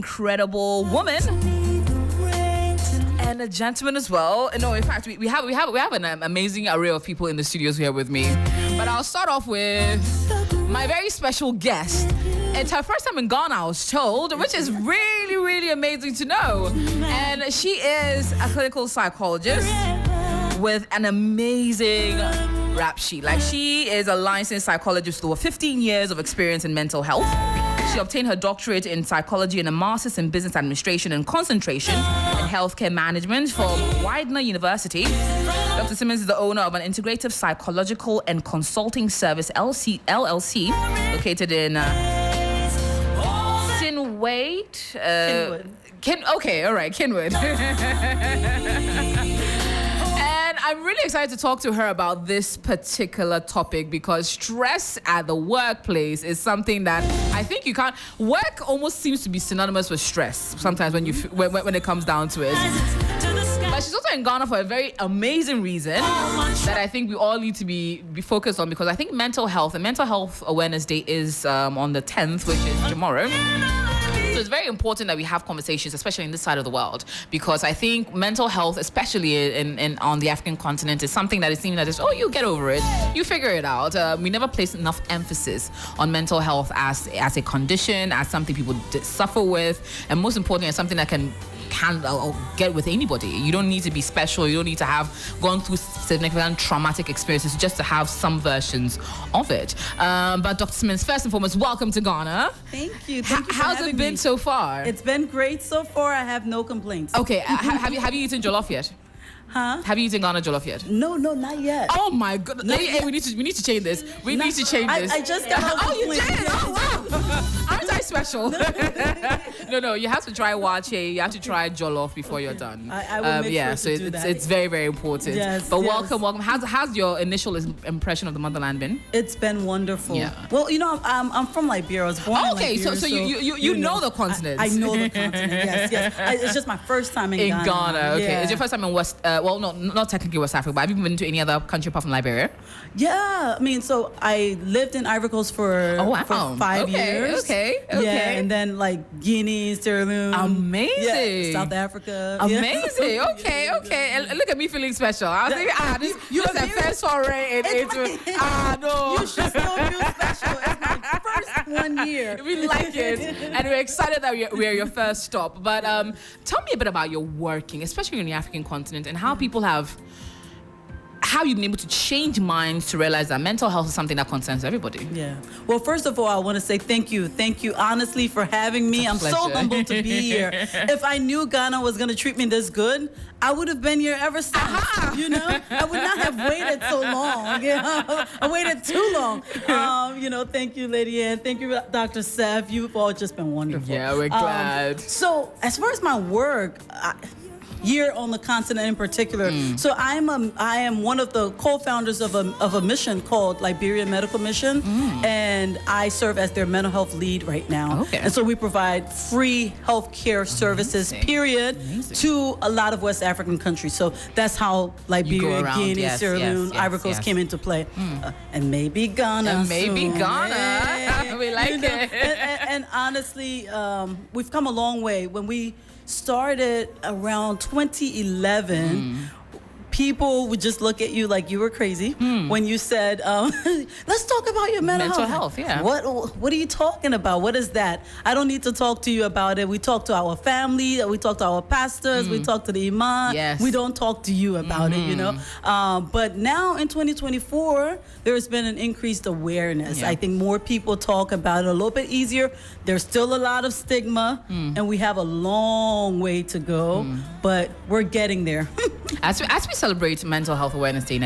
incredible woman and a gentleman as well. No, in fact, we have an amazing array of people in the studios here with me. But I'll start off with my very special guest. It's her first time in Ghana, I was told, which is really, really amazing to know. And she is a clinical psychologist with an amazing rap sheet. Like, she is a licensed psychologist with over 15 years of experience in mental health. She obtained her doctorate in psychology and a master's in business administration and concentration in healthcare management from Widener University. Dr. Simmons is the owner of an integrative psychological and consulting service, LLC, located in Kinwood. And I'm really excited to talk to her about this particular topic because stress at the workplace is something that I think you can't. Work almost seems to be synonymous with stress sometimes when it comes down to it. But she's also in Ghana for a very amazing reason that I think we all need to be focused on, because I think mental health and Mental Health Awareness Day is on the 10th, which is tomorrow. So it's very important that we have conversations, especially in this side of the world, because I think mental health, especially in on the African continent, is something that is seen as, oh, you get over it, you figure it out. We never place enough emphasis on mental health as a condition, as something people suffer with, and most importantly, as something that can get with anybody. You don't need to be special. You don't need to have gone through significant traumatic experiences just to have some versions of it. But Dr. Simmons, first and foremost, welcome to Ghana. Thank you. Thank you for How's it been me so far? It's been great so far. I have no complaints. Okay. Have you eaten jollof yet? Huh? Have you eaten Ghana jollof yet? No, not yet. Oh my God! Hey, we need to change this. We need to change this. I just got Oh, you did? Oh wow! Aren't I special? No. You have to try wache. You have to try jollof before you're done. I will make sure so to do that. It's very, very important. Yes. But yes. welcome. How's your initial impression of the motherland been? It's been wonderful. Yeah. Well, I'm from Liberia. I was born in Liberia. Okay, so you know the continent. I know the continent. Yes. It's just my first time in Ghana. In Ghana, okay. Yeah. It's your first time in West. Well, no, not technically West Africa, but have you been to any other country apart from Liberia? Yeah, I mean, so I lived in Ivory Coast for 5 years. Okay. Yeah, and then like Guinea, Sierra Leone. Amazing. Yeah, South Africa. Amazing. Yeah. Okay. And look at me feeling special. I was thinking, this is the first foray into. No. You should still feel special. It's my first 1 year. We like it, and we're excited that we're your first stop. But tell me a bit about your working, especially in the African continent, and how people how you've been able to change minds to realize that mental health is something that concerns everybody. Yeah. Well, first of all, I want to say thank you honestly for having me. I'm so humbled to be here. If I knew Ghana was going to treat me this good, I would have been here ever since. You know, I would not have waited so long. I waited too long. Thank you, Lady Ann. Thank you, Dr. Seth. You've all just been wonderful. Yeah, we're glad. So as far as my work, here on the continent in particular. So I am one of the co-founders of a mission called Liberia Medical Mission, and I serve as their mental health lead right now. Okay. And so we provide free healthcare services, period, to a lot of West African countries. So that's how Liberia, Guinea, Sierra Leone, Ivory Coast came into play. And maybe Ghana. Ghana. We like it. And honestly, we've come a long way. When we started around 2011, people would just look at you like you were crazy when you said, let's talk about your mental health. Yeah. What are you talking about? What is that? I don't need to talk to you about it. We talk to our family, we talk to our pastors, we talk to the imam. Yes. We don't talk to you about it, But now in 2024, there's been an increased awareness. Yeah. I think more people talk about it a little bit easier. There's still a lot of stigma, and we have a long way to go, but we're getting there. As we celebrate Mental Health Awareness Day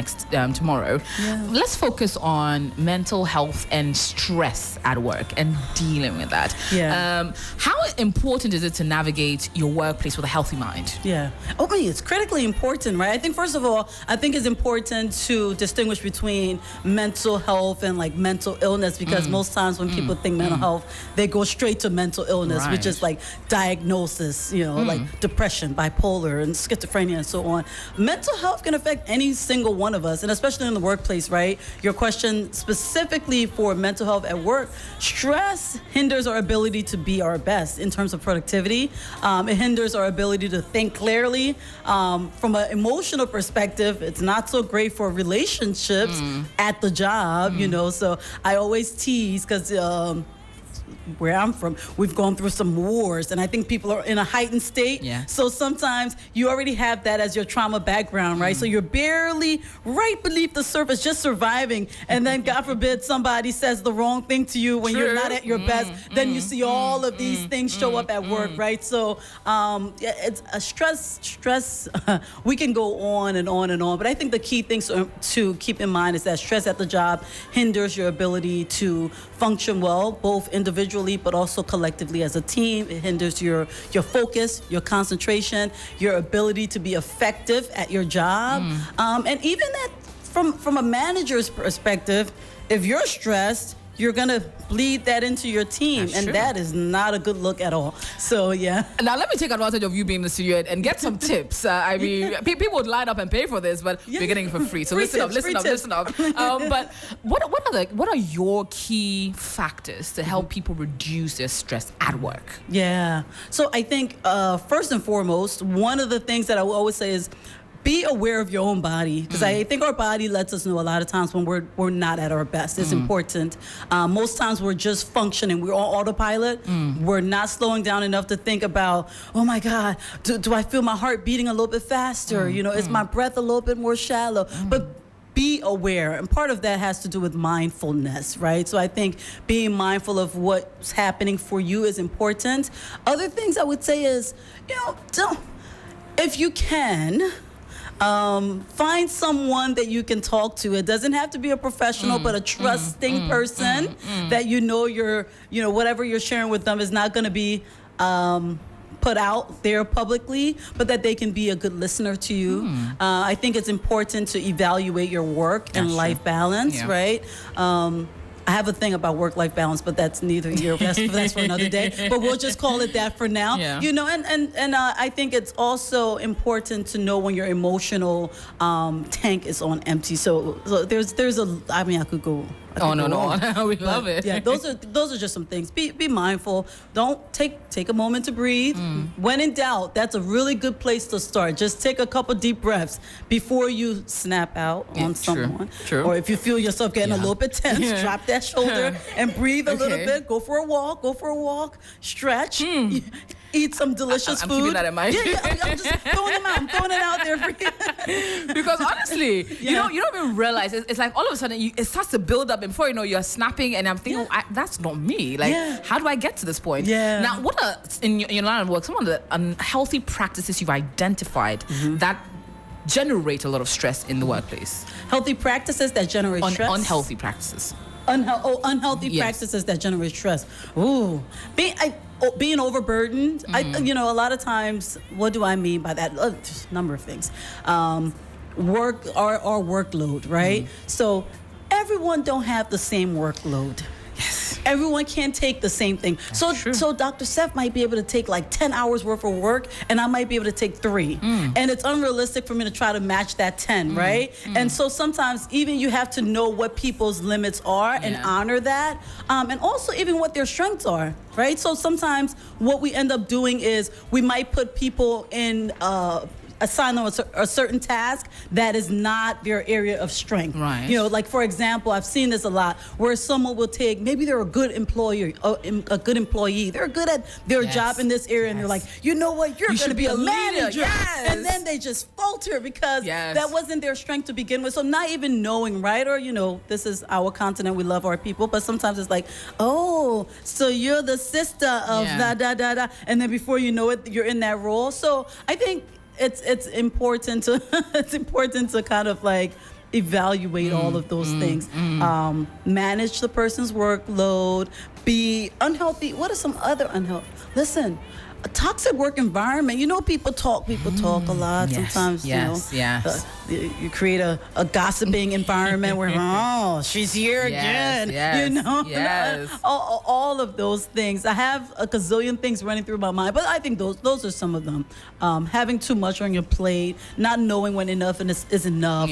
tomorrow, let's focus on mental health and stress at work and dealing with that. Yeah. How important is it to navigate your workplace with a healthy mind? Yeah. Okay, it's critically important, right? I think, first of all, it's important to distinguish between mental health and like mental illness, because most times when people think mental health, they go straight to mental illness, which is like diagnosis, like depression, bipolar, and schizophrenia, and so on. Mental health health can affect any single one of us, and especially in the workplace, right? Your question specifically for mental health at work, stress hinders our ability to be our best in terms of productivity. It hinders our ability to think clearly. From an emotional perspective, it's not so great for relationships at the job, you know. So I always tease because where I'm from, we've gone through some wars, and I think people are in a heightened state. Yeah. So sometimes you already have that as your trauma background, right? So you're barely right beneath the surface, just surviving. And then, God forbid, somebody says the wrong thing to you when you're not at your best. Then you see all of these things show up at work, right? So it's a stress. We can go on and on and on. But I think the key things to keep in mind is that stress at the job hinders your ability to function well, both individually but also collectively as a team. It hinders your focus, your concentration, your ability to be effective at your job. And even that from a manager's perspective, if you're stressed, you're going to bleed that into your team. That's and true. that is not a good look at all. So, yeah. Now, let me take advantage of you being in the studio and get some tips. I mean, people would line up and pay for this, but we're getting it for free. So Free listen tips. up. But what are your key factors to help people reduce their stress at work? Yeah. So I think first and foremost, one of the things that I will always say is be aware of your own body, because I think our body lets us know a lot of times when we're not at our best. It's important. Most times we're just functioning. We're on autopilot. We're not slowing down enough to think about, oh my God, do I feel my heart beating a little bit faster? You know, is my breath a little bit more shallow? But be aware, and part of that has to do with mindfulness, right? So I think being mindful of what's happening for you is important. Other things I would say is, you know, if you can, find someone that you can talk to. It doesn't have to be a professional, but a trusting person that you know whatever you're sharing with them is not going to be put out there publicly, but that they can be a good listener to you. I think it's important to evaluate your work and life balance, right? I have a thing about work-life balance, but that's neither here. That's for another day. But we'll just call it that for now. Yeah. You know, and I think it's also important to know when your emotional tank is on empty. So there's I mean, I could go. No. We love it. Yeah, those are just some things. Be mindful. Don't take a moment to breathe. When in doubt, that's a really good place to start. Just take a couple deep breaths before you snap out on someone. True. Or if you feel yourself getting a little bit tense, drop that shoulder and breathe a little bit. Go for a walk. Stretch. Eat some delicious food. I'm keeping that in mind. I'm just throwing them out. I'm throwing it out there for you. Because honestly, you don't even realize it's like all of a sudden it starts to build up, and before you know, you're snapping, and I'm thinking, that's not me. Like, how do I get to this point? Yeah. Now, what are in your line of work some of the unhealthy practices you've identified that generate a lot of stress in the workplace? Healthy practices that generate stress. Unhealthy practices. Unhealthy practices that generate stress. Ooh, being overburdened. A lot of times, what do I mean by that? Just a number of things. Our workload, right? So everyone don't have the same workload. Yes. Everyone can't take the same thing. So Dr. Seth might be able to take like 10 hours worth of work, and I might be able to take 3. And it's unrealistic for me to try to match that 10, right? And so sometimes even you have to know what people's limits are and honor that. And also even what their strengths are, right? So sometimes what we end up doing is we might put people in assign them a certain task that is not their area of strength. Right. You know, like for example, I've seen this a lot where someone will take, maybe they're a good employee. They're good at their job in this area, and they're like, you know what, you're going to be a manager. And then they just falter because that wasn't their strength to begin with. So not even knowing, right? Or, this is our continent, we love our people, but sometimes it's like, oh, so you're the sister of da. And then before you know it, you're in that role. So I think it's important to kind of like evaluate all of those things. Manage the person's workload, be unhealthy. What are some other unhealthy? Listen, a toxic work environment. You know, people talk a lot. Yes, sometimes, you create a gossiping environment where, oh, she's here again. Yes, you know, yes. all of those things. I have a gazillion things running through my mind, but I think those are some of them. Having too much on your plate, not knowing when enough is enough,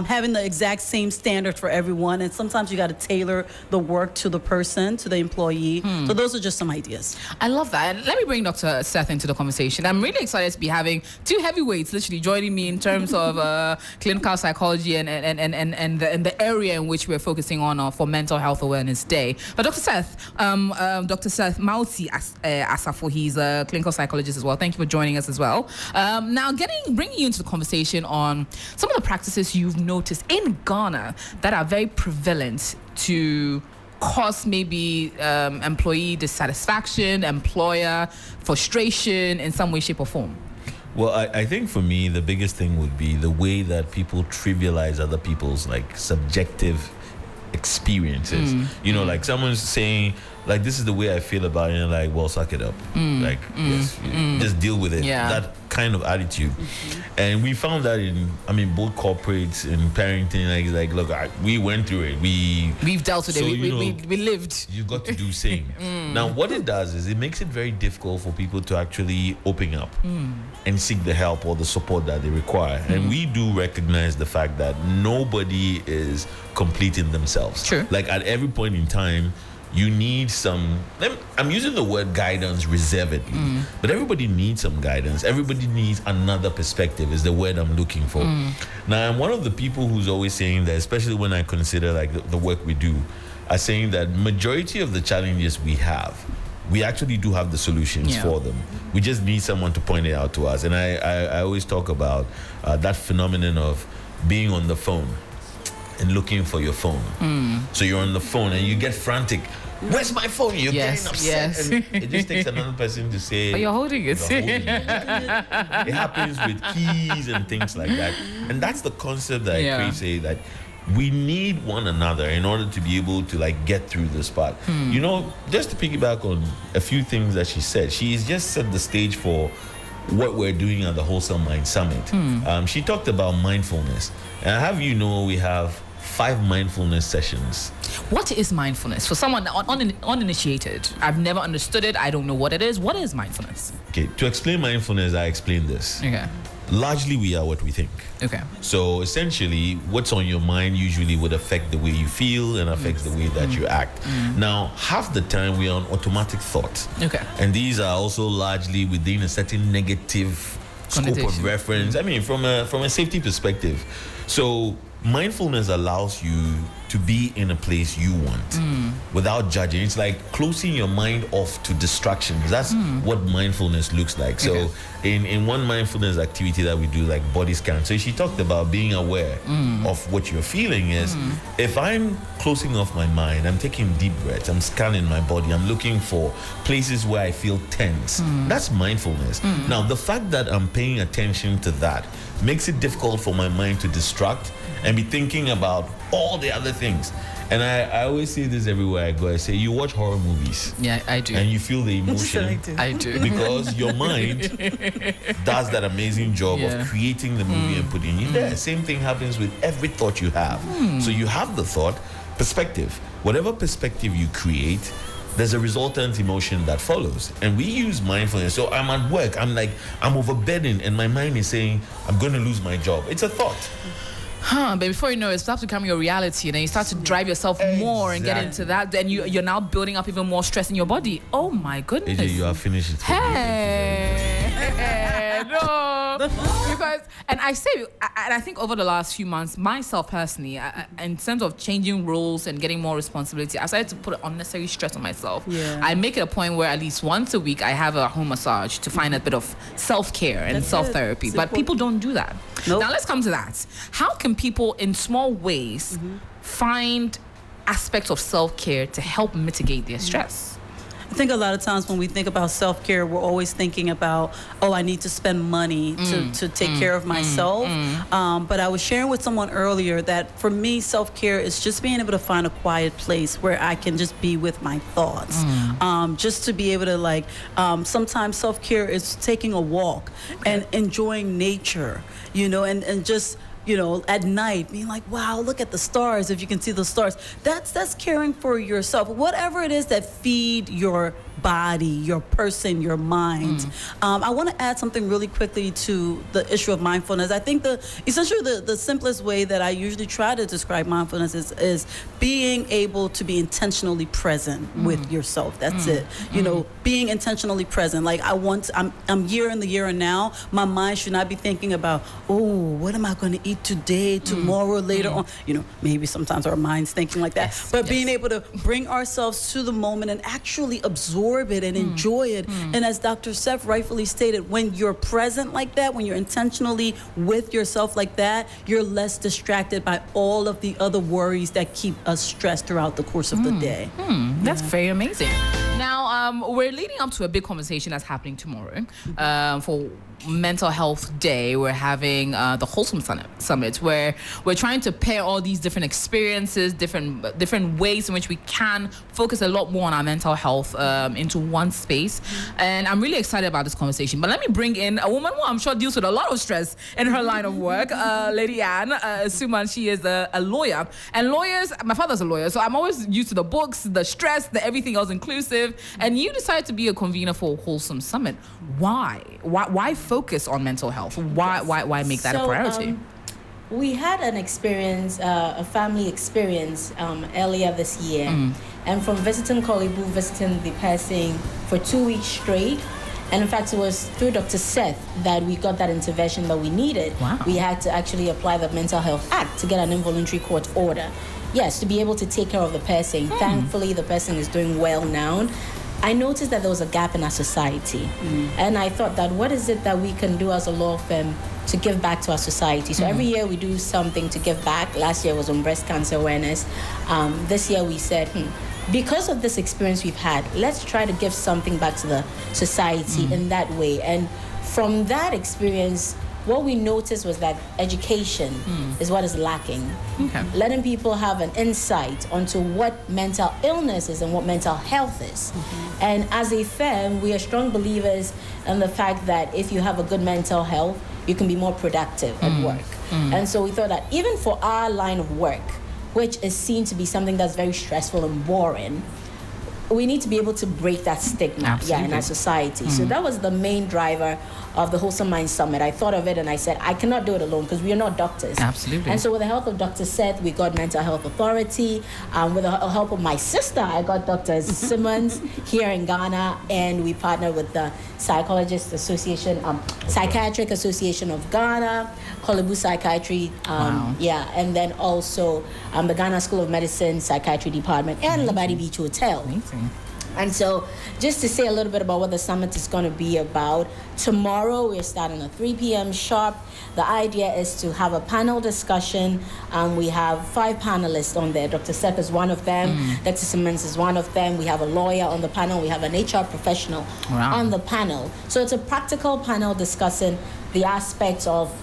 having the exact same standard for everyone, and sometimes you got to tailor the work to the person, to the employee. So those are just some ideas. I love that. And let me bring Dr. Seth into the conversation. I'm really excited to be having two heavyweights literally joining me in terms of clinical psychology and the area in which we're focusing on for Mental Health Awareness Day. But Dr. Seth MAWUSI Asafo, he's a clinical psychologist as well. Thank you for joining us as well. Now, bringing you into the conversation on some of the practices you've noticed in Ghana that are very prevalent to cause maybe employee dissatisfaction, employer frustration in some way, shape, or form? Well, I think for me, the biggest thing would be the way that people trivialize other people's like subjective experiences. You know, like someone's saying, like, this is the way I feel about it, and like, well, suck it up. Just deal with it. That kind of attitude. And we found that in, both corporates and parenting, like look, we went through it. We've dealt with it. We lived. You got to do same. Now, what it does is it makes it very difficult for people to actually open up and seek the help or the support that they require. And we do recognize the fact that nobody is complete in themselves. True. Like at every point in time, you need some, I'm using the word guidance reservedly, but everybody needs some guidance. Everybody needs another perspective is the word I'm looking for. Now, I'm one of the people who's always saying that, especially when I consider like the work we do, are saying that majority of the challenges we have, we actually do have the solutions for them. We just need someone to point it out to us. And I always talk about that phenomenon of being on the phone and looking for your phone. So you're on the phone and you get frantic. Where's my phone? You're getting upset. And it just takes another person to say, but you're holding it. It happens with keys and things like that. And that's the concept that I create, say that we need one another in order to be able to like get through this part. You know, just to piggyback on a few things that she said, she's just set the stage for what we're doing at the Wholesome Mind Summit. She talked about mindfulness. And I have we have 5 mindfulness sessions. What is mindfulness? For someone uninitiated, I've never understood it. I don't know what it is. What is mindfulness? Okay, to explain mindfulness, I explain this. Okay. Largely, we are what we think. Okay. So essentially, what's on your mind usually would affect the way you feel and affects the way that you act. Now, half the time we are on automatic thought. Okay. And these are also largely within a certain negative scope of reference. From a safety perspective. So mindfulness allows you to be in a place you want without judging. It's like closing your mind off to distractions. That's what mindfulness looks like. So in one mindfulness activity that we do, like body scan, so she talked about being aware of what you're feeling is, if I'm closing off my mind, I'm taking deep breaths, I'm scanning my body, I'm looking for places where I feel tense. That's mindfulness. Now, the fact that I'm paying attention to that makes it difficult for my mind to distract and be thinking about all the other things. And I always say this everywhere I go. I say, you watch horror movies. Yeah, I do. And you feel the emotion. I do. Because your mind does that amazing job of creating the movie and putting it there. Same thing happens with every thought you have. So you have the thought, perspective. Whatever perspective you create, there's a resultant emotion that follows. And we use mindfulness. So I'm at work, I'm overburdened, and my mind is saying, I'm going to lose my job. It's a thought. But before you know it, it starts becoming a reality, and then you start to drive yourself more and get into that. Then you're now building up even more stress in your body. Oh my goodness! AJ, you are finished. No, because I think over the last few months, myself personally, in terms of changing roles and getting more responsibility, I started to put unnecessary stress on myself. I make it a point where at least once a week I have a home massage to find a bit of self-care and self-therapy. But people don't do that. Nope. Now let's come to that. How can people in small ways find aspects of self-care to help mitigate their stress? I think a lot of times when we think about self-care, we're always thinking about, oh, I need to spend money to take care of myself. But I was sharing with someone earlier that for me, self-care is just being able to find a quiet place where I can just be with my thoughts. Just to be able to sometimes self-care is taking a walk and enjoying nature, and just, at night being like, wow, look at the stars. If you can see the stars, that's caring for yourself. Whatever it is that feed your body, your person, your mind. I want to add something really quickly to the issue of mindfulness. I think essentially the simplest way that I usually try to describe mindfulness is being able to be intentionally present with yourself. That's it. Being intentionally present. Like I'm here in the here and now. My mind should not be thinking about, oh, what am I going to eat today, tomorrow, later on. Maybe sometimes our mind's thinking like that. Yes, but being able to bring ourselves to the moment and actually absorb it and enjoy it. And as Dr. Seth rightfully stated, when you're present like that, when you're intentionally with yourself like that, you're less distracted by all of the other worries that keep us stressed throughout the course of the day. That's very amazing. Now, we're leading up to a big conversation that's happening tomorrow for Mental Health Day. We're having the Wholesome Summit, where we're trying to pair all these different experiences, different ways in which we can focus a lot more on our mental health into one space. And I'm really excited about this conversation. But let me bring in a woman who I'm sure deals with a lot of stress in her line of work, Lady Anne Suman. She is a lawyer. And lawyers, my father's a lawyer, so I'm always used to the books, the stress, the everything else inclusive. And you decided to be a convener for Wholesome Summit. Why? Why focus on mental health? Why make that a priority? We had an experience, a family experience earlier this year. And from visiting Kolebu, visiting the person for 2 weeks straight, and in fact, it was through Dr. Seth that we got that intervention that we needed. Wow. We had to actually apply the Mental Health Act to get an involuntary court order. Yes, to be able to take care of the person. Thankfully, the person is doing well now. I noticed that there was a gap in our society. And I thought that what is it that we can do as a law firm to give back to our society? So every year we do something to give back. Last year was on breast cancer awareness. This year we said, because of this experience we've had, let's try to give something back to the society in that way. And from that experience, what we noticed was that education is what is lacking. Letting people have an insight onto what mental illness is and what mental health is. And as a firm, we are strong believers in the fact that if you have a good mental health, you can be more productive at work. And so we thought that even for our line of work, which is seen to be something that's very stressful and boring, we need to be able to break that stigma in our society. So that was the main driver of the Wholesome Mind Summit. I thought of it and I said, I cannot do it alone because we are not doctors. Absolutely. And so with the help of Dr. Seth, we got Mental Health Authority. With the help of my sister, I got Dr. Simmons here in Ghana, and we partnered with the Psychiatric Association of Ghana, Kolebu Psychiatry, and then also the Ghana School of Medicine Psychiatry Department and Labadi Beach Hotel. Amazing. And so just to say a little bit about what the summit is going to be about, tomorrow we're starting at 3 p.m. sharp. The idea is to have a panel discussion. We have 5 panelists on there. Dr. Seth is one of them. Dr. Simmons is one of them. We have a lawyer on the panel. We have an HR professional on the panel. So it's a practical panel discussing the aspects of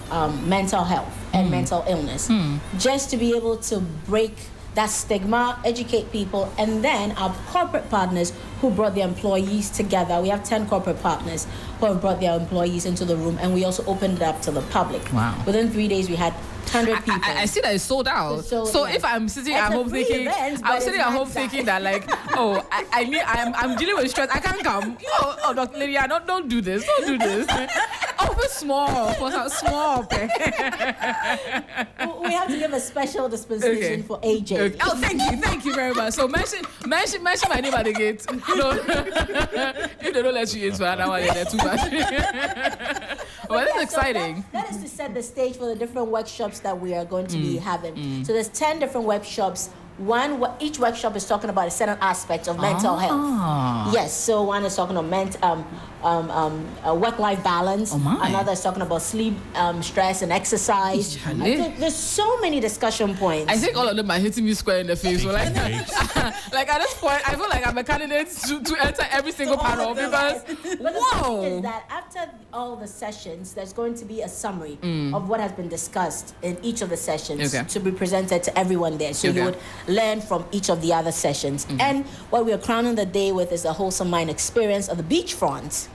mental health and mental illness. Just to be able to break that stigma, educate people, and then our corporate partners who brought their employees together. We have 10 corporate partners who have brought their employees into the room, and we also opened it up to the public. Wow. Within 3 days, we had 100 people. I see that it's sold out. So if I'm sitting at home thinking, that I'm dealing with stress, I can't come. Oh, Dr. Lydia, don't do this. Don't do this. Open small. We have to give a special dispensation for AJ. Okay. Oh, thank you very much. So mention my name at the gate. No, if they don't let you in for an hour, they're too much. Well, this is exciting. That is to set the stage for the different workshops that we are going to be having. So there's 10 different workshops each workshop is talking about a certain aspect of mental health. Yes, so one is talking about work-life balance. Another is talking about sleep, stress, and exercise. I think there's so many discussion points. I think all of them are hitting me square in the face. So like, like at this point, I feel like I'm a candidate to enter every single panel because But the thing is that after all the sessions, there's going to be a summary of what has been discussed in each of the sessions to be presented to everyone there. So you would learn from each of the other sessions. And what we are crowning the day with is a wholesome mind experience of the beachfront.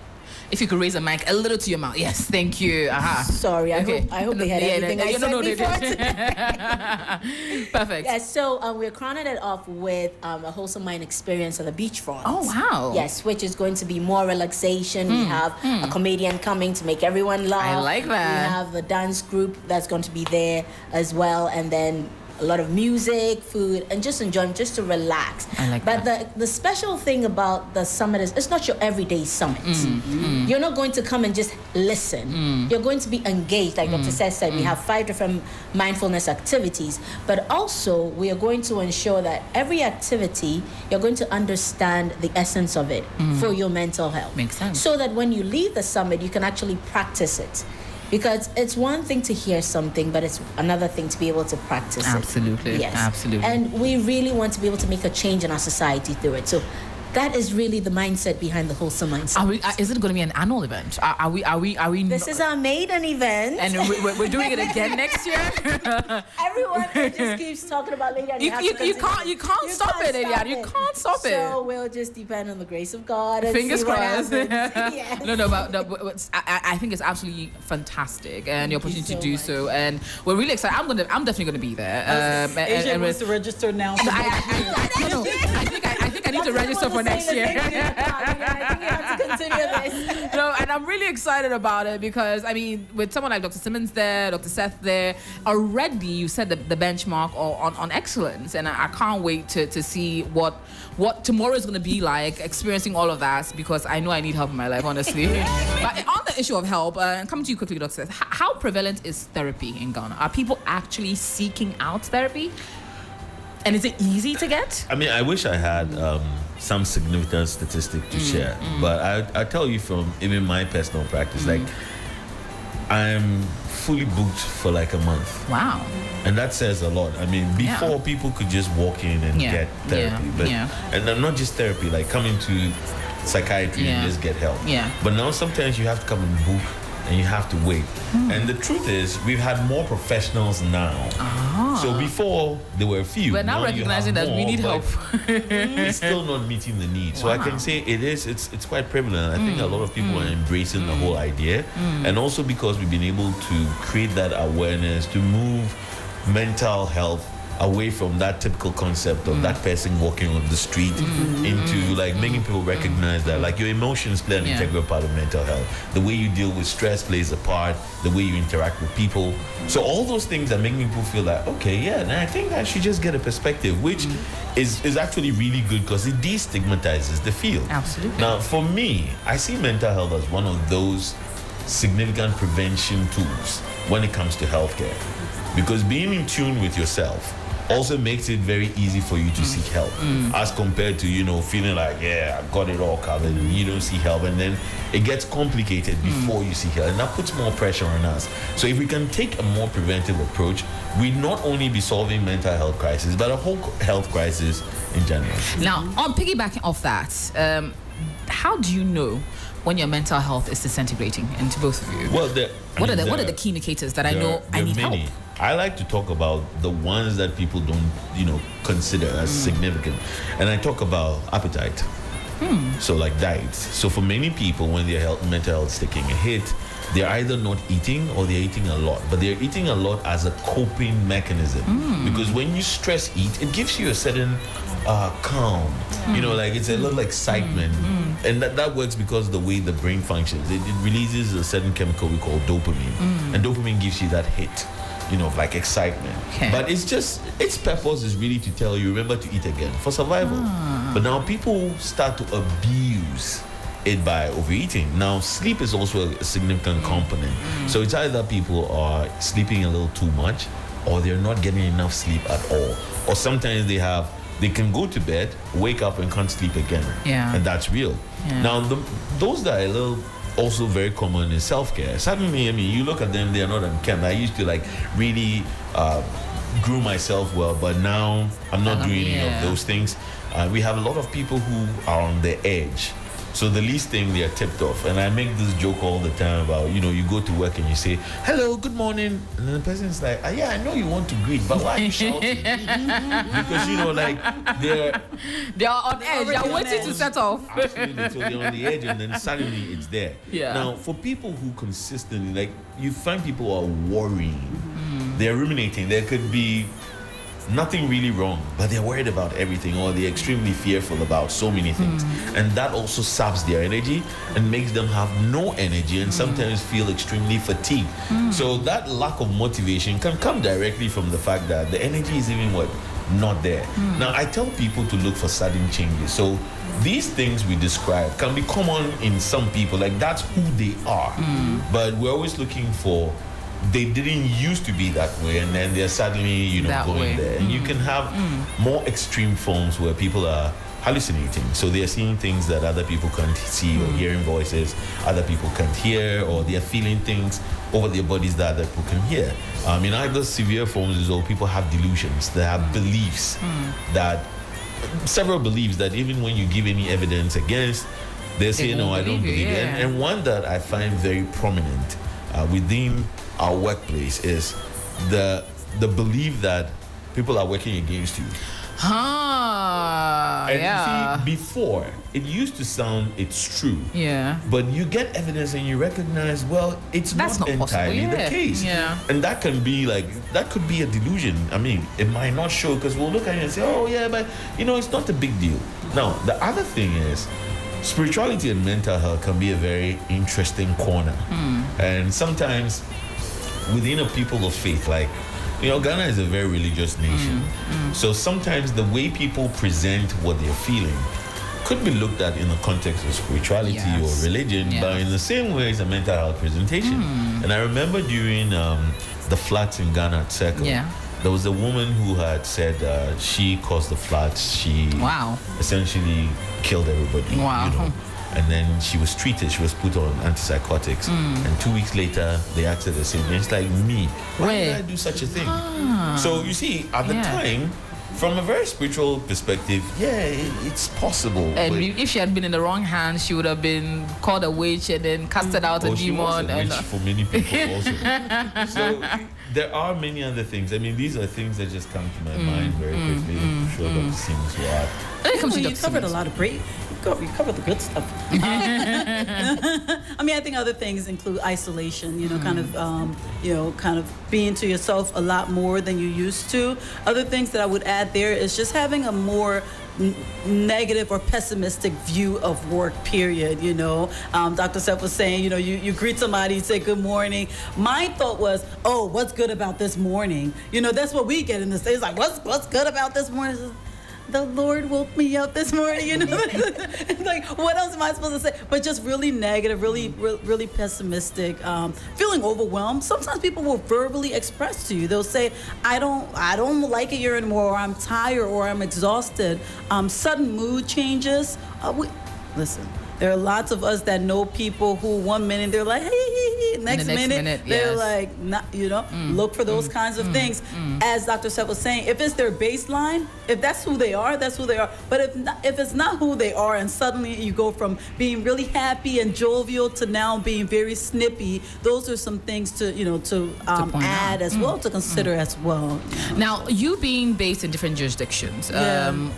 if you could raise a mic a little to your mouth. Yes, thank you. Sorry, I hope they had everything I said before. Perfect. Yes, so we're crowning it off with a wholesome mind experience on the beachfront. Oh, wow. Yes, which is going to be more relaxation. We have a comedian coming to make everyone laugh. I like that. We have the dance group that's going to be there as well, and then a lot of music, food, and just enjoying, just to relax. I like but that. the special thing about the summit is it's not your everyday summit. You're not going to come and just listen. You're going to be engaged, like Dr. Seth said. We have 5 different mindfulness activities, but also we are going to ensure that every activity, you're going to understand the essence of it for your mental health. Makes sense. So that when you leave the summit, you can actually practice it. Because it's one thing to hear something, but it's another thing to be able to practice it. Absolutely. Yes. Absolutely. And we really want to be able to make a change in our society through it. So that is really the mindset behind the wholesome mindset. Is it going to be an annual event? Are we? This is our maiden event. And we're doing it again next year? Everyone just keeps talking about later. You can't stop it, Eliad. You can't stop it. So we'll just depend on the grace of God. And Fingers see what crossed. happens. Yes. No, but I think it's absolutely fantastic, and the opportunity so to do much. so, and we're really excited. I'm definitely gonna be there. Asia wants to register now. I think I need to register for next year. I think you have to continue this. No, and I'm really excited about it because, I mean, with someone like Dr. Simmons there, Dr. Seth there, already you set the benchmark on excellence, and I can't wait to see what tomorrow is going to be like, experiencing all of that, because I know I need help in my life, honestly. But on the issue of help, coming to you quickly, Dr. Seth, how prevalent is therapy in Ghana? Are people actually seeking out therapy? And is it easy to get? I mean, I wish I had some significant statistic to share, but I tell you from even my personal practice, like I'm fully booked for like a month. Wow. And that says a lot. I mean, before people could just walk in and get therapy, and not just therapy, like coming to psychiatry and just get help. Yeah. But now sometimes you have to come and book, and you have to wait. And the truth is, we've had more professionals now. So before there were a few. We're now recognizing that we need help. It's still not meeting the need. So I can say it's quite prevalent. I think a lot of people are embracing the whole idea. And also because we've been able to create that awareness to move mental health away from that typical concept of that person walking on the street into like making people recognize that like your emotions play an integral part of mental health. The way you deal with stress plays a part, the way you interact with people. So all those things are making people feel like, okay, I think I should just get a perspective, which is actually really good because it destigmatizes the field. Absolutely. Now, for me, I see mental health as one of those significant prevention tools when it comes to healthcare. Because being in tune with yourself also makes it very easy for you to seek help, as compared to, feeling like, I got it all covered, and you don't see help, and then it gets complicated before you seek help, and that puts more pressure on us. So if we can take a more preventive approach, we'd not only be solving mental health crisis, but a whole health crisis in general. Now, on piggybacking off that, how do you know when your mental health is disintegrating? And to both of you, Well, what are the key indicators that I know I need help? I like to talk about the ones that people don't, consider as significant. And I talk about appetite. So like diet. So for many people, when their mental health is taking a hit, they're either not eating or they're eating a lot. But they're eating a lot as a coping mechanism. Because when you stress eat, it gives you a certain calm. Like it's a little excitement. And that works because of the way the brain functions. It releases a certain chemical we call dopamine. And dopamine gives you that hit. Of like excitement. Okay. But its purpose is really to tell you, remember to eat again for survival. But now people start to abuse it by overeating. Now sleep is also a significant component. So it's either people are sleeping a little too much or they're not getting enough sleep at all. Or sometimes they can go to bed, wake up and can't sleep again. Yeah. And that's real. Yeah. Now, those that are a little also very common in self-care. Suddenly, I mean, you look at them, they are not unkempt. I used to like really groom myself well, but now I'm not doing any of those things. We have a lot of people who are on the edge. So the least thing, they are tipped off. And I make this joke all the time about, you go to work and you say, hello, good morning. And then the person's like, yeah, I know you want to greet, but why are you shouting? Because, like, they are on edge. They are waiting to set off. Absolutely. So they're on the edge and then suddenly it's there. Yeah. Now, for people who consistently, like, you find people are worrying. They're ruminating. There could be nothing really wrong, but they're worried about everything, or they're extremely fearful about so many things, and that also saps their energy and makes them have no energy and sometimes feel extremely fatigued. So that lack of motivation can come directly from the fact that the energy is even not there. Now, I tell people to look for sudden changes. So these things we describe can be common in some people, like that's who they are, but we're always looking for they didn't used to be that way, and then they're suddenly, going there. And you can have more extreme forms where people are hallucinating. So they're seeing things that other people can't see, or hearing voices other people can't hear, or they're feeling things over their bodies that other people can hear. In either severe forms is all people have delusions. They have beliefs several beliefs that even when you give any evidence against, they say, no, I don't believe it. And one that I find very prominent within our workplace is the belief that people are working against you. And you see, before it used to sound it's true. Yeah. But you get evidence and you recognize, well, it's not entirely the case. Yeah. And that could be a delusion. I mean, it might not show because we'll look at it and say, oh yeah, but it's not a big deal. Now, the other thing is, spirituality and mental health can be a very interesting corner. And sometimes within a people of faith, like, Ghana is a very religious nation. So sometimes the way people present what they're feeling could be looked at in the context of spirituality or religion, but in the same way as a mental health presentation. And I remember during the floods in Ghana at Circle, there was a woman who had said she caused the floods. She essentially killed everybody. And then she was treated. She was put on antipsychotics. And 2 weeks later, they asked her the same thing. It's like, me, why did I do such a thing? So you see, at the time, from a very spiritual perspective, it's possible. And if she had been in the wrong hands, she would have been called a witch and then casted out a demon. She was a witch for many people also. So there are many other things. I mean, these are things that just come to my mind very quickly. I'm sure Dr. Simmons will add. You covered a lot of great. You covered the good stuff. I mean, I think other things include isolation. Kind of being to yourself a lot more than you used to. Other things that I would add there is just having a more negative or pessimistic view of work, period. Dr. Seth was saying, you greet somebody, you say good morning. My thought was, oh, what's good about this morning? That's what we get in the States. Like, what's good about this morning? The Lord woke me up this morning, like, what else am I supposed to say? But just really negative, really pessimistic, feeling overwhelmed. Sometimes people will verbally express to you. They'll say, I don't like it here anymore, or I'm tired, or I'm exhausted. Sudden mood changes. Listen, there are lots of us that know people who 1 minute they're like, hey, next minute they're like, look for those kinds of things. As Dr. Seth was saying, if it's their baseline, if that's who they are, that's who they are. But if it's not who they are, and suddenly you go from being really happy and jovial to now being very snippy, those are some things to add as well, to consider as well. Now, you being based in different jurisdictions,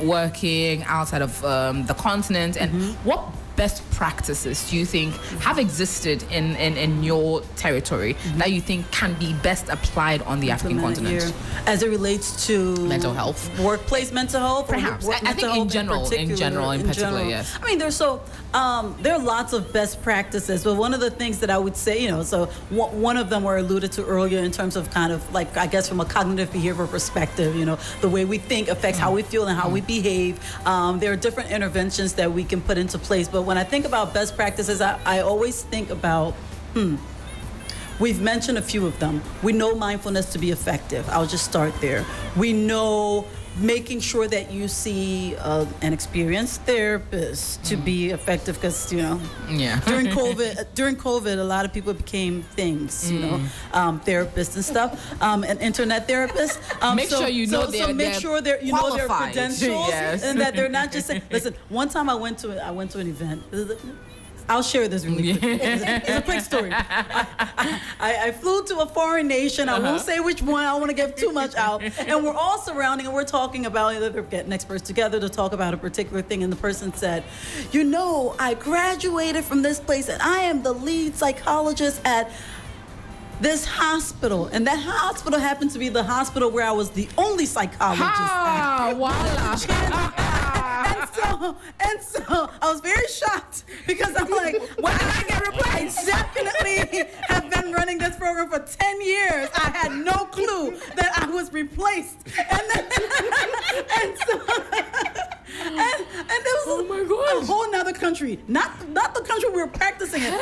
working outside of the continent, and what best practices do you think have existed in your territory that you think can be best applied on the African continent? Here. As it relates to mental health, workplace mental health, perhaps. I think in particular, yes. I mean, there are lots of best practices, but one of the things that I would say, so one of them were alluded to earlier in terms of kind of like, I guess from a cognitive behavior perspective, the way we think affects how we feel and how we behave. There are different interventions that we can put into place, but when I think about best practices, I always think about We've mentioned a few of them. We know mindfulness to be effective. I'll just start there. We know making sure that you see an experienced therapist to be effective, because during COVID a lot of people became things, therapists and stuff, and internet therapists. Make sure you know make sure they're their credentials, yes. and that they're not just saying. Listen, one time I went to an event. I'll share this really quick. It's a quick story. I flew to a foreign nation. I won't say which one. I don't want to give too much out. And we're all surrounding and we're talking about, they're getting experts together to talk about a particular thing. And the person said, I graduated from this place and I am the lead psychologist at this hospital. And that hospital happened to be the hospital where I was the only psychologist. And so I was very shocked, because I'm like, when did I get replaced? I definitely have been running this program for 10 years. I had no clue that I was replaced. And then, and there was a whole nother country, not the country we were practicing in, a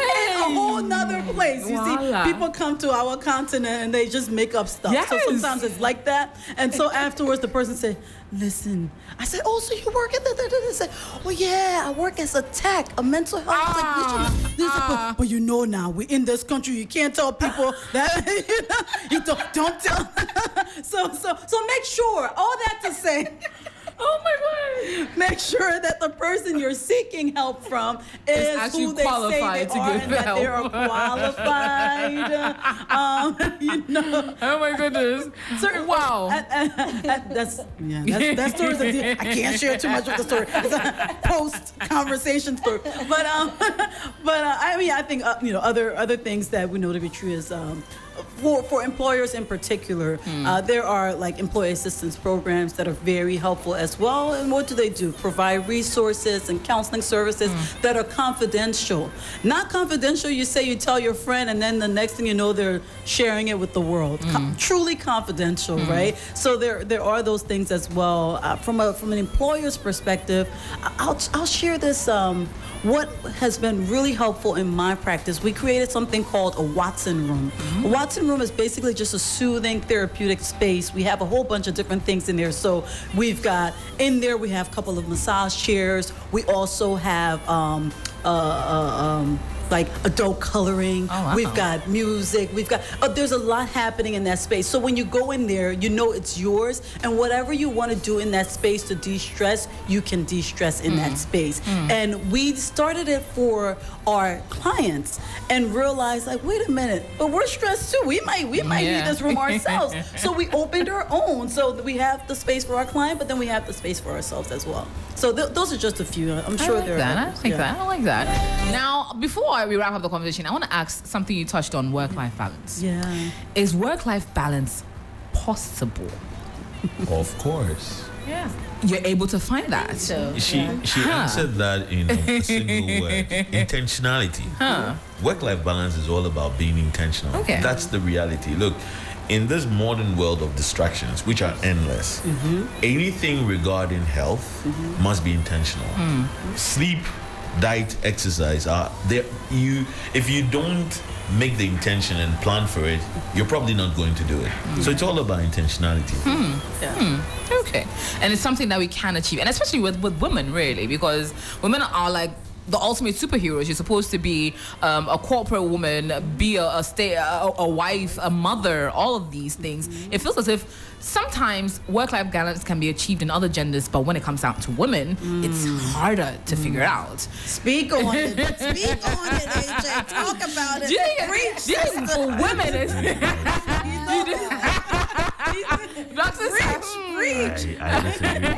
whole nother place. You see, people come to our continent and they just make up stuff. Yes. So sometimes it's like that. And so afterwards, the person said, listen, I said, oh, so you work at the, I said, oh yeah, I work as a tech, a mental health technician. But now we're in this country, you can't tell people that, you don't tell. So make sure, all that to say, oh my God, make sure that the person you're seeking help from is who they say they are, and that they are qualified. Oh my goodness. Wow. That story's I can't share too much of the story. It's a post-conversation story. But I think other things that we know to be true is for employers in particular, there are like employee assistance programs that are very helpful as well. And what do? Provide resources and counseling services that are confidential. Not confidential, you say you tell your friend and then the next thing you know they're sharing it with the world. Truly confidential, right? So there are those things as well. From an employer's perspective, I'll share this. What has been really helpful in my practice, we created something called a Watson room. A Watson room is basically just a soothing therapeutic space. We have a whole bunch of different things in there. So we have a couple of massage chairs. We also have like adult coloring. Oh, wow. We've got music. We've got, there's a lot happening in that space. So when you go in there, it's yours. And whatever you want to do in that space to de-stress, you can de-stress in that space. And we started it for our clients and realized, like, wait a minute, but we're stressed too. We might need this room ourselves. So we opened our own. So we have the space for our client, but then we have the space for ourselves as well. So those are just a few. I'm sure there are others. I like that. Now, before we wrap up the conversation, I want to ask something you touched on: work-life balance. Yeah. Is work-life balance possible? Of course. Yeah. You're able to find that. So, She answered that in a single word: intentionality. Work-life balance is all about being intentional. Okay. That's the reality. Look, in this modern world of distractions, which are endless, anything regarding health must be intentional. Sleep, diet, exercise are there. If you don't make the intention and plan for it, you're probably not going to do it. So it's all about intentionality. Okay. And it's something that we can achieve, and especially with women, really, because women are like the ultimate superheroes. You're supposed to be a corporate woman, be a wife, a mother, all of these things. It feels as if sometimes work-life balance can be achieved in other genders, but when it comes down to women, it's harder to figure out. Speak on it. Speak on it, AJ. Talk about it. Do you think for women it's... Preach. I disagree.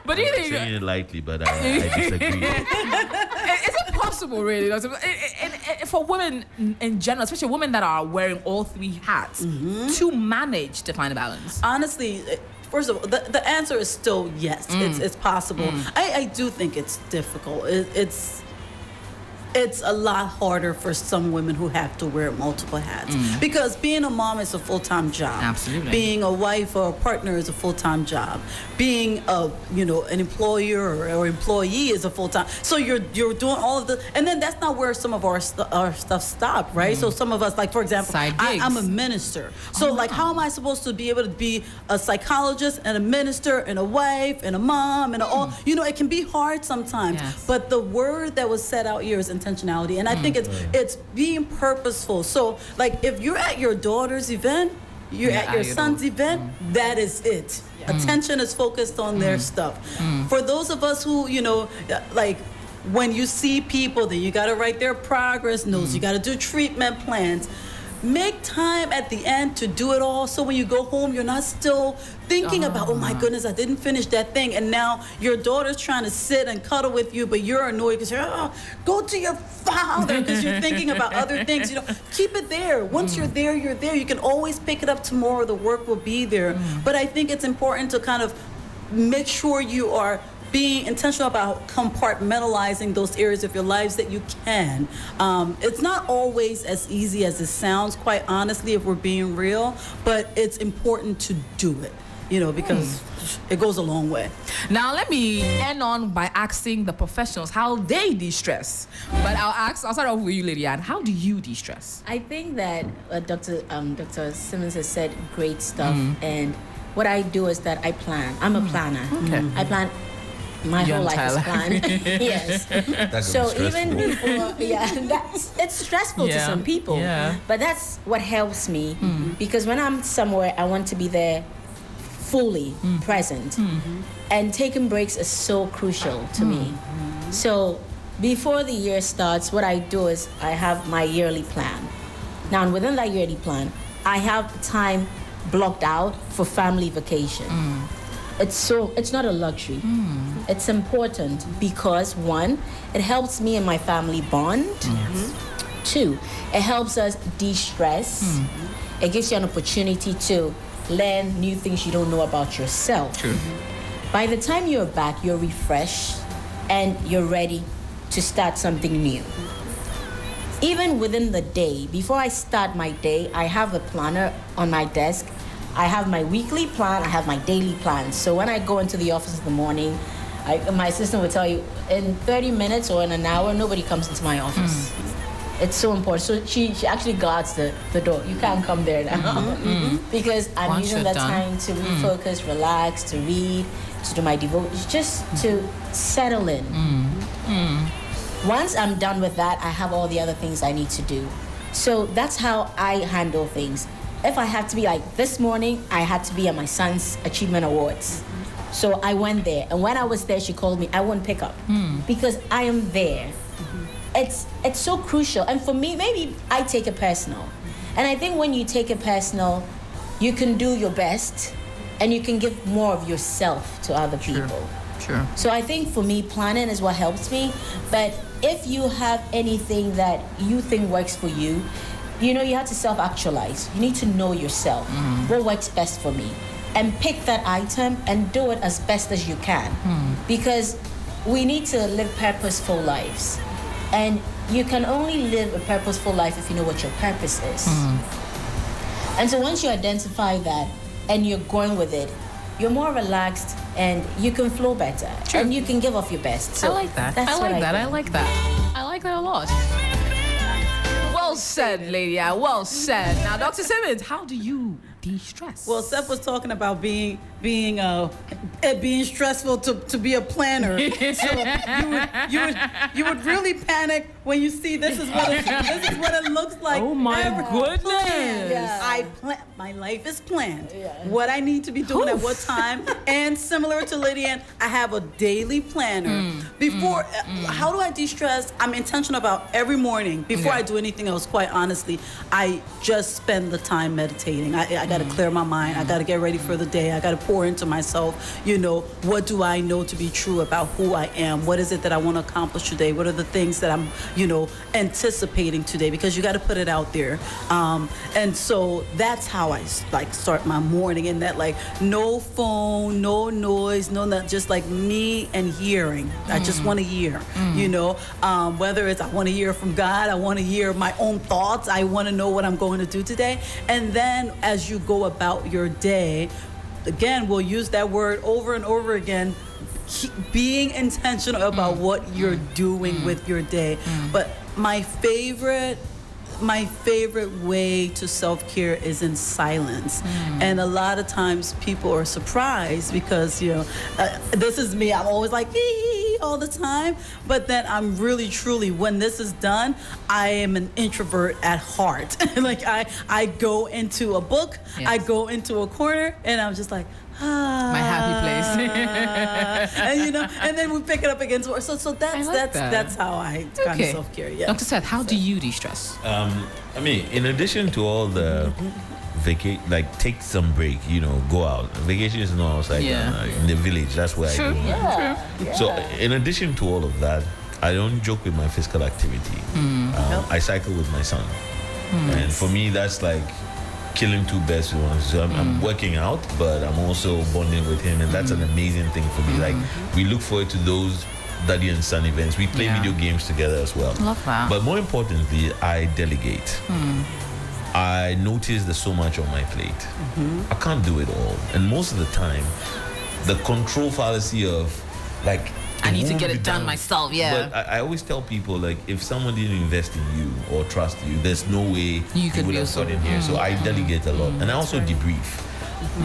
But do you think... I'm saying it lightly, but I disagree. Is it possible, really? For women in general, especially women that are wearing all three hats, to manage to find a balance? Honestly, first of all, the answer is still yes. It's possible. I do think it's difficult. it's a lot harder for some women who have to wear multiple hats. Because being a mom is a full-time job. Absolutely. Being a wife or a partner is a full-time job. Being a, an employer or employee is a full-time. So you're doing all of the, and then that's not where some of our stuff stop, right? So some of us, like for example, I'm a minister. So how am I supposed to be able to be a psychologist and a minister and a wife and a mom and all? It can be hard sometimes. Yes. But the word that was set out here is intentionality, and I think it's being purposeful. So if you're at your daughter's event, you're at your son's event, that is it. Attention is focused on their stuff. For those of us who, when you see people, then you got to write their progress notes, you got to do treatment plans. Make time at the end to do it all, so when you go home, you're not still thinking about, oh my goodness, I didn't finish that thing, and now your daughter's trying to sit and cuddle with you, but you're annoyed because you're, go to your father, because you're thinking about other things. Keep it there. Once you're there, you're there. You can always pick it up tomorrow. The work will be there. But I think it's important to kind of make sure you are being intentional about compartmentalizing those areas of your lives that you can. It's not always as easy as it sounds, quite honestly, if we're being real, but it's important to do it, because it goes a long way. Now, let me end on by asking the professionals how they de-stress. But I'll start off with you, Lady Anne. How do you de-stress? I think that Dr. Simmons has said great stuff, and what I do is that I plan. I'm a planner. Okay. I plan. My whole life is planned. Yes. So even before, it's stressful to some people. Yeah. But that's what helps me, because when I'm somewhere, I want to be there fully present. And taking breaks is so crucial to me. So before the year starts, what I do is I have my yearly plan. Now, within that yearly plan, I have time blocked out for family vacation. It's not a luxury. It's important because, one, it helps me and my family bond. Two, it helps us de-stress. It gives you an opportunity to learn new things you don't know about yourself. True. By the time you're back, you're refreshed and you're ready to start something new. Even within the day, before I start my day, I have a planner on my desk. I have my weekly plan, I have my daily plan. So when I go into the office in the morning, my assistant will tell you, in 30 minutes or in an hour, nobody comes into my office. It's so important. So she actually guards the door. You can't come there now. Because I'm using that time to refocus, relax, to read, to do my devotions, just to settle in. Once I'm done with that, I have all the other things I need to do. So that's how I handle things. If I have to be this morning, I had to be at my son's achievement awards. So I went there, and when I was there, she called me. I wouldn't pick up because I am there. It's so crucial, and for me, maybe I take it personal. And I think when you take it personal, you can do your best, and you can give more of yourself to other people. Sure. So I think for me, planning is what helps me. But if you have anything that you think works for you, you have to self-actualize. You need to know yourself. What works best for me? And pick that item and do it as best as you can. Because we need to live purposeful lives. And you can only live a purposeful life if you know what your purpose is. And so once you identify that and you're going with it, you're more relaxed and you can flow better. True. And you can give off your best. So I like that. That's I like that. think. I like that. I like that a lot. Well said, Lady Anne. Well said. Now, Dr. Simmons, how do you de-stress? Well, Seth was talking about being stressful to be a planner. So you would really panic when you see this is what it looks like. Oh my goodness! I plan. My life is planned. What I need to be doing at what time, and similar to Lady Anne, I have a daily planner. Before, how do I de-stress? I'm intentional about every morning before I do anything else. Quite honestly, I just spend the time meditating. I got to clear my mind. I got to get ready for the day. I got to pour pour into myself, you know, what do I know to be true about who I am? What is it that I want to accomplish today? What are the things that I'm, you know, anticipating today? Because you got to put it out there. And so that's how I like start my morning, in that like no phone, no noise, no not just like me and hearing. I just want to hear, you know, whether it's I want to hear from God, I want to hear my own thoughts, I want to know what I'm going to do today. And then as you go about your day, again, we'll use that word over and over again, being intentional about what you're doing with your day. But my favorite way to self-care is in silence. And a lot of times people are surprised because, you know, this is me. I'm always like, all the time. But then I'm really, truly, when this is done, I am an introvert at heart. Like I go into a book, I go into a corner, and I'm just like, my happy place. and you know, and then we pick it up again. So that's how I kind of self-care. Yeah. Dr. Seth, how do you de-stress? I mean, in addition to all the take some break, you know, go out. Vacation is not outside in the village. That's where I do mine. So in addition to all of that, I don't joke with my physical activity. I cycle with my son. And for me, that's like killing two birds with one. So I'm working out, but I'm also bonding with him, and that's an amazing thing for me. Like, we look forward to those daddy and son events. We play video games together as well. Love that. But more importantly, I delegate. I notice there's so much on my plate. I can't do it all. And most of the time, the control fallacy of, like, I need to get it done myself, But I always tell people, like, if someone didn't invest in you or trust you, there's no way you would have gotten here. So I delegate a lot. And I also debrief.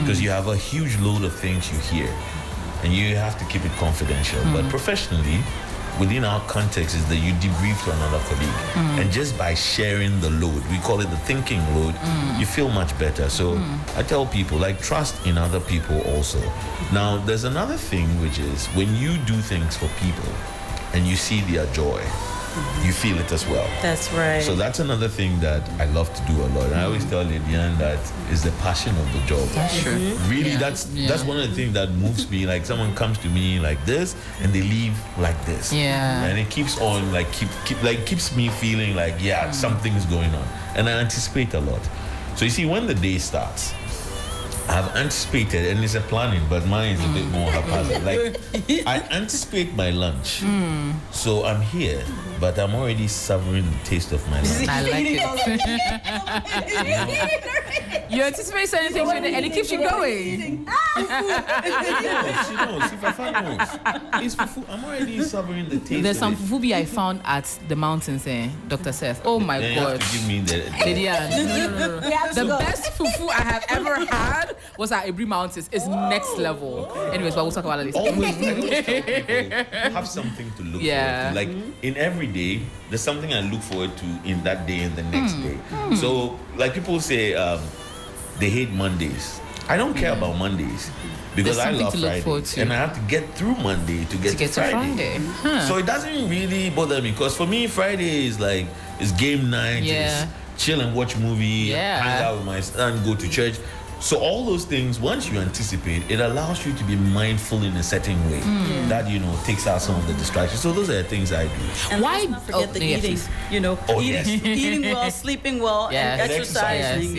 Because you have a huge load of things you hear. And you have to keep it confidential. But professionally, within our context, is that you debrief to another colleague. And just by sharing the load, we call it the thinking load, you feel much better. So I tell people, like, trust in other people also. Now, there's another thing, which is when you do things for people and you see their joy, you feel it as well. That's right. So that's another thing that I love to do a lot. And I always tell Lydiane that is the passion of the job. That's true. Really, that's one of the things that moves me. Like, someone comes to me like this and they leave like this. Yeah. And it keeps on, like, keeps me feeling like, something's going on. And I anticipate a lot. So you see, when the day starts, I've anticipated, and it's a planning, but mine is a bit more haphazard. Like, I anticipate my lunch. So I'm here, but I'm already savoring the taste of my lunch. I like it. You anticipate certain things and it keeps you going. She knows. If I find knows. It's fufu. I'm already savoring the taste. There's some fufu I found at the mountains, Dr. Seth. Oh my then God. you have to give me the No. The best fufu I have ever had was at Ibri Mountains. It's next level. Anyways, but we'll talk about it later. Always have something to look forward to. Like, in every day, there's something I look forward to in that day and the next day. So, like, people say they hate Mondays. I don't care about Mondays because I love Fridays, and I have to get through Monday to get to Friday. So it doesn't really bother me, because for me, Friday is like, it's game night, it's chill and watch movie, hang out with my son, go to church. So all those things, once you anticipate, it allows you to be mindful in a certain way that, you know, takes out some of the distractions. So those are the things I do. And why not forget the eating? You know, eating well, sleeping well, and exercising.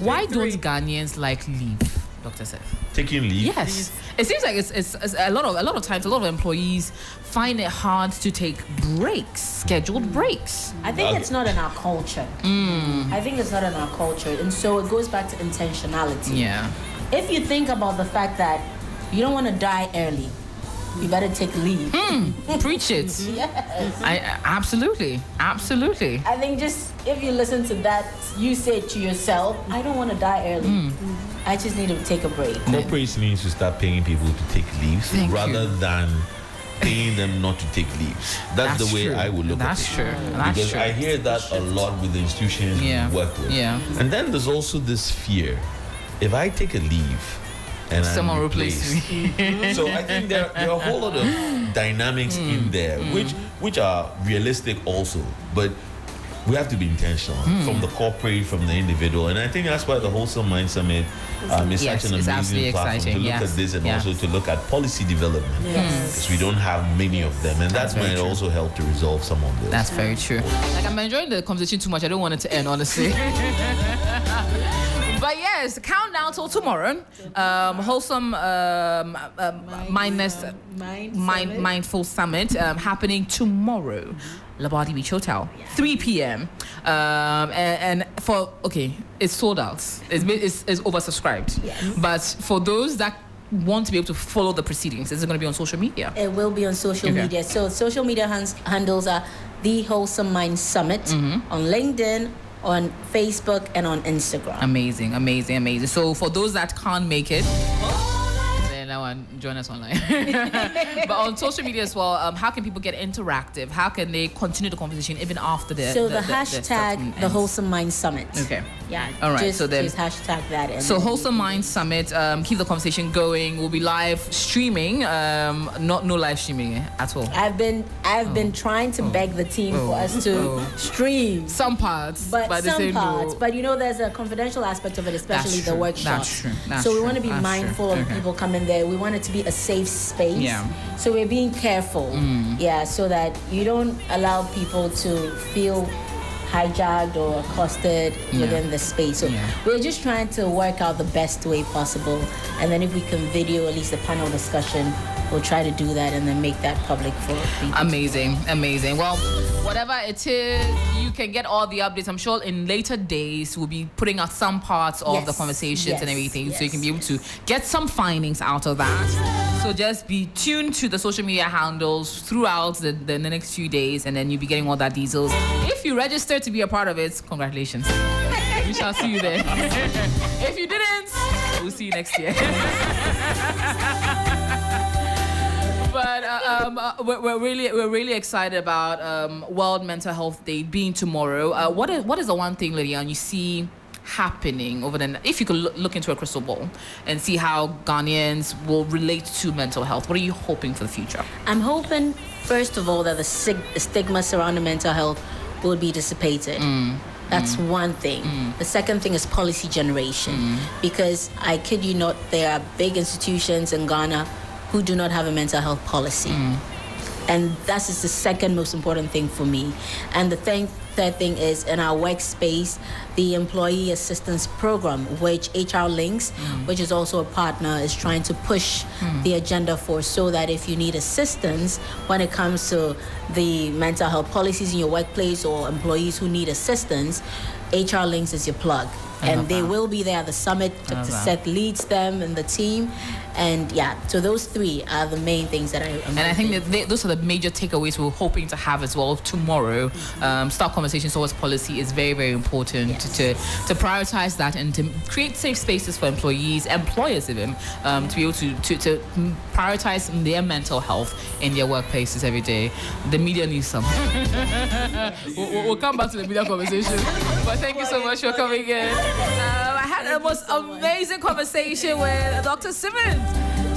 Why don't Ghanaians like leave, Dr. Seth? Taking leave? Yes. It seems like it's a lot of times, a lot of employees find it hard to take breaks, scheduled breaks. I think it's not in our culture. I think it's not in our culture. And so it goes back to intentionality. Yeah. If you think about the fact that you don't want to die early, you better take leave. Preach it. Yes. Absolutely. I think just if you listen to that, you say to yourself, I don't want to die early. I just need to take a break. Corporates needs to start paying people to take leaves rather than paying them not to take leaves. That's the way I would look at it. Because I hear that a lot with the institutions we work with. And then there's also this fear. If I take a leave and someone I'm replaces me. So I think there are a whole lot of dynamics in there, which are realistic also. But we have to be intentional from the corporate, from the individual, and I think that's why the Wholesome Mind Summit is Yes, such an it's amazing absolutely platform exciting. to look Yes. at this and Yes. also to look at policy development, Yes. because we don't have many of them, and that very might true. also help to resolve some of this. That's very true. Like, I'm enjoying the conversation too much. I don't want it to end, honestly. But yes, countdown till tomorrow. Wholesome Mindful Summit happening tomorrow. Labadi Beach Hotel, 3 p.m. And for, it's sold out. It's oversubscribed. Yes. But for those that want to be able to follow the proceedings, is it going to be on social media? It will be on social Okay. media. So social media handles are The Wholesome Mind Summit on LinkedIn, on Facebook, and on Instagram. Amazing. So for those that can't make it, then that one, join us online. But on social media as well, how can people get interactive? How can they continue the conversation even after the So the hashtag hashtag, the Wholesome Mind Summit. Okay. Yeah. All right, Just, so then- just hashtag that. And So then Wholesome Mind Summit, keep the conversation going. We'll be live streaming, no live streaming at all. I've been trying to beg the team for us to stream. Some parts, But they say some no. parts, but there's a confidential aspect of it, especially That's the true. workshops. That's true. So we want to be That's mindful true. of people coming there. We want it to be a safe space. Yeah. So we're being careful. Yeah, so that you don't allow people to feel hijacked or accosted within the space. So we're just trying to work out the best way possible. And then if we can video at least the panel discussion, we'll try to do that and then make that public for people. Amazing. Well, whatever it is, you can get all the updates. I'm sure in later days we'll be putting out some parts of the Yes, conversations and yes, everything, so you yes. can be able to get some findings out of that. So just be tuned to the social media handles throughout the next few days, and then you'll be getting all that details. If you registered to be a part of it, congratulations. We shall see you there. If you didn't, we'll see you next year. But we're really excited about World Mental Health Day being tomorrow. What is the one thing, Lydia, you see happening over the, if you could look into a crystal ball and see how Ghanaians will relate to mental health? What are you hoping for the future? I'm hoping, first of all, that the stigma surrounding mental health will be dissipated. That's one thing. The second thing is policy generation. Because I kid you not, there are big institutions in Ghana who do not have a mental health policy. And that is the second most important thing for me. And the third thing is, in our workspace, the Employee Assistance Program, which HR Links, which is also a partner, is trying to push the agenda for, so that if you need assistance when it comes to the mental health policies in your workplace or employees who need assistance, HR Links is your plug. And they will be there at the summit. Dr. Seth leads them and the team. And so those three are the main things that I'm And I think that those are the major takeaways we're hoping to have as well tomorrow. Start conversations towards policy is very, very important to prioritize that and to create safe spaces for employees, employers even, to be able to prioritize their mental health in their workplaces every day. The media needs some. We'll come back to the media conversation. But thank you so much for coming in. I had the most amazing conversation with Dr. Simmons.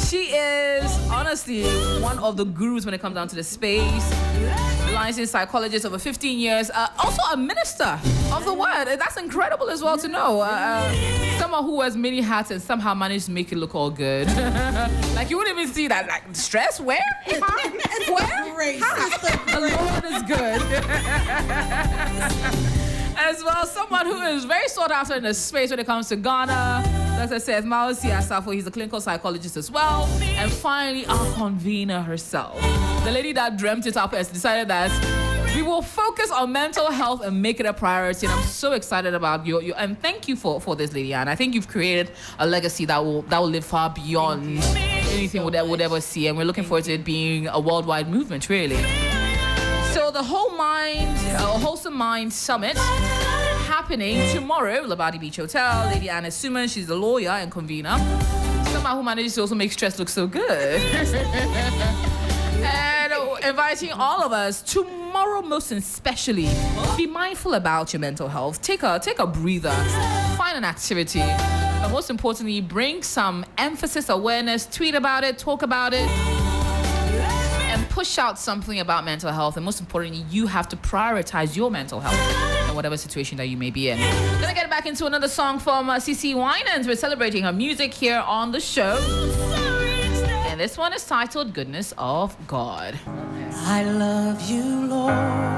She is honestly one of the gurus when it comes down to the space. Licensed psychologist over 15 years. Also a minister of the word. That's incredible as well to know. Someone who wears many hats and somehow managed to make it look all good. Like you wouldn't even see that. Like stress, where? Where? Grace. The Lord is good. As well, someone who is very sought after in the space when it comes to Ghana. Dr. SETH MAWUSI ASAFO, he's a clinical psychologist as well. And finally, our convener herself. The lady that dreamt it up has decided that we will focus on mental health and make it a priority. And I'm so excited about you. And thank you for this, lady. And I think you've created a legacy that will live far beyond anything we'll ever see. And we're looking forward to it being a worldwide movement, really. So the Wholesome Mind Summit happening tomorrow, Labadi Beach Hotel. Lady Anna Suman, she's a lawyer and convener. Someone who manages to also make stress look so good. And inviting all of us tomorrow, most especially, be mindful about your mental health. Take a breather. Find an activity. But most importantly, bring some emphasis, awareness, tweet about it, talk about it. And push out something about mental health. And most importantly, you have to prioritize your mental health. or whatever situation that you may be in. Gonna get back into another song from CeCe Winans. We're celebrating her music here on the show. And this one is titled Goodness of God. I love you, Lord.